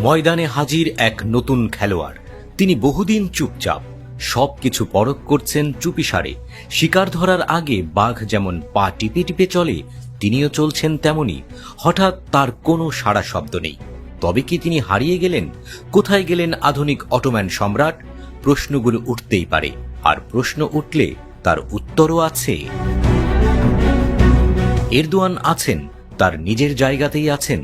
ময়দানে হাজির এক নতুন খেলোয়াড়। তিনি বহুদিন চুপচাপ, সবকিছু পরখ করছেন চুপিসারে। শিকার ধরার আগে বাঘ যেমন পা টিপে টিপে চলে, তিনিও চলছেন তেমনি। হঠাৎ তার কোনো সাড়া শব্দ নেই। তবে কি তিনি হারিয়ে গেলেন? কোথায় গেলেন আধুনিক অটোম্যান সম্রাট? প্রশ্নগুলো উঠতেই পারে, আর প্রশ্ন উঠলে তার উত্তরও আছে। এরদোয়ান আছেন, তার নিজের জায়গাতেই আছেন।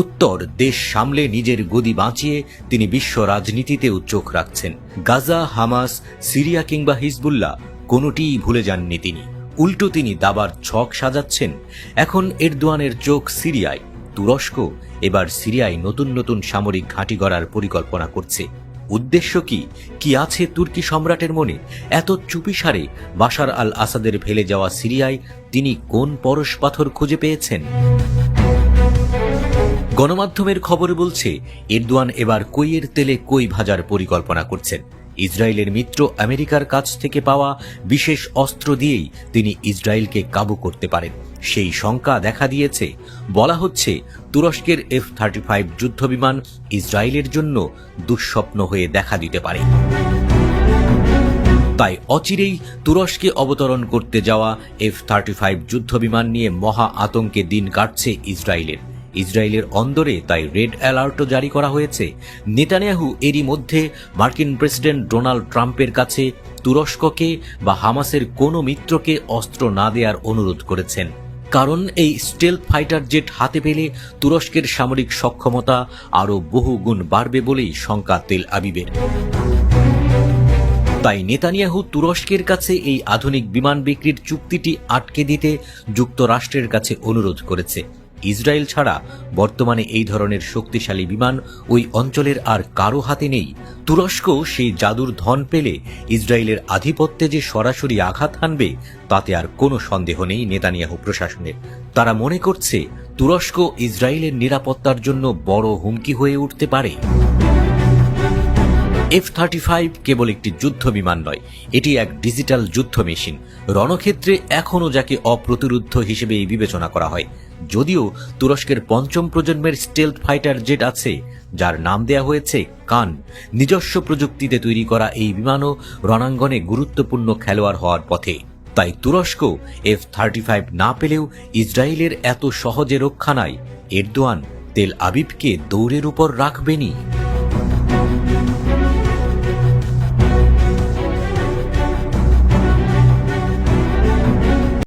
উত্তর দেশ সামলে নিজের গদি বাঁচিয়ে তিনি বিশ্ব রাজনীতিতেও চোখ রাখছেন। গাজা, হামাস, সিরিয়া কিংবা হিজবুল্লাহ কোনোটিই ভুলে যাননি তিনি। উল্টো তিনি দাবার ছক সাজাচ্ছেন। এখন এরদোয়ানের চোখ সিরিয়ায়। তুরস্ক এবার সিরিয়ায় নতুন নতুন সামরিক ঘাঁটি গড়ার পরিকল্পনা করছে। উদ্দেশ্য কি আছে তুর্কি সম্রাটের মনে? এত চুপিসারে বাশার আল আসাদের ফেলে যাওয়া সিরিয়ায় তিনি কোন পরশ পাথর খুঁজে পেয়েছেন? গণমাধ্যমের খবর বলছে এরদোয়ান এবার কইয়ের তেলে কই ভাজার পরিকল্পনা করছেন। ইসরায়েলের মিত্র আমেরিকার কাছ থেকে পাওয়া বিশেষ অস্ত্র দিয়েই তিনি ইসরায়েলকে কাবু করতে পারেন, সেই শঙ্কা দেখা দিয়েছে। বলা হচ্ছে তুরস্কের F-35 যুদ্ধবিমান ইসরায়েলের জন্য দুঃস্বপ্ন হয়ে দেখা দিতে পারে। তাই অচিরেই তুরস্কে অবতরণ করতে যাওয়া F-35 যুদ্ধবিমান নিয়ে মহা আতঙ্কে দিন কাটছে ইসরায়েলের অন্দরে তাই রেড অ্যালার্টও জারি করা হয়েছে। নেতানিয়াহু এরই মধ্যে মার্কিন প্রেসিডেন্ট ডোনাল্ড ট্রাম্পের কাছে তুরস্ককে বা হামাসের কোনো মিত্রকে অস্ত্র না দেওয়ার অনুরোধ করেছেন। কারণ এই স্টেলথ ফাইটার জেট হাতে পেলে তুরস্কের সামরিক সক্ষমতা আরও বহু গুণ বাড়বে বলেই শঙ্কা তেল আবিবের। তাই নেতানিয়াহু তুরস্কের কাছে এই আধুনিক বিমান বিক্রির চুক্তিটি আটকে দিতে যুক্তরাষ্ট্রের কাছে অনুরোধ করেছে। ইসরায়েল ছাড়া বর্তমানে এই ধরনের শক্তিশালী বিমান ওই অঞ্চলের আর কারো হাতে নেই। তুরস্ক সেই জাদুর ধন পেলে ইসরায়েলের আধিপত্যে যে সরাসরি আঘাত হানবে তাতে আর কোনো সন্দেহ নেই নেতানিয়াহু প্রশাসনের। তারা মনে করছে তুরস্ক ইসরায়েলের নিরাপত্তার জন্য বড় হুমকি হয়ে উঠতে পারে। F-35 কেবল একটি যুদ্ধ বিমান নয়, এটি এক ডিজিটাল যুদ্ধ মেশিন। রণক্ষেত্রে এখনও যাকে অপ্রতিরোধ্য হিসেবেই বিবেচনা করা হয়। যদিও তুরস্কের পঞ্চম প্রজন্মের স্টেলথ ফাইটার জেট আছে, যার নাম দেয়া হয়েছে কান। নিজস্ব প্রযুক্তিতে তৈরি করা এই বিমানও রণাঙ্গনে গুরুত্বপূর্ণ খেলোয়াড় হওয়ার পথে। তাই তুরস্ক F-35 না পেলেও ইসরায়েলের এত সহজে রক্ষা নাই। এরদোয়ান তেল আবিবকে দৌড়ের উপর রাখবেনই।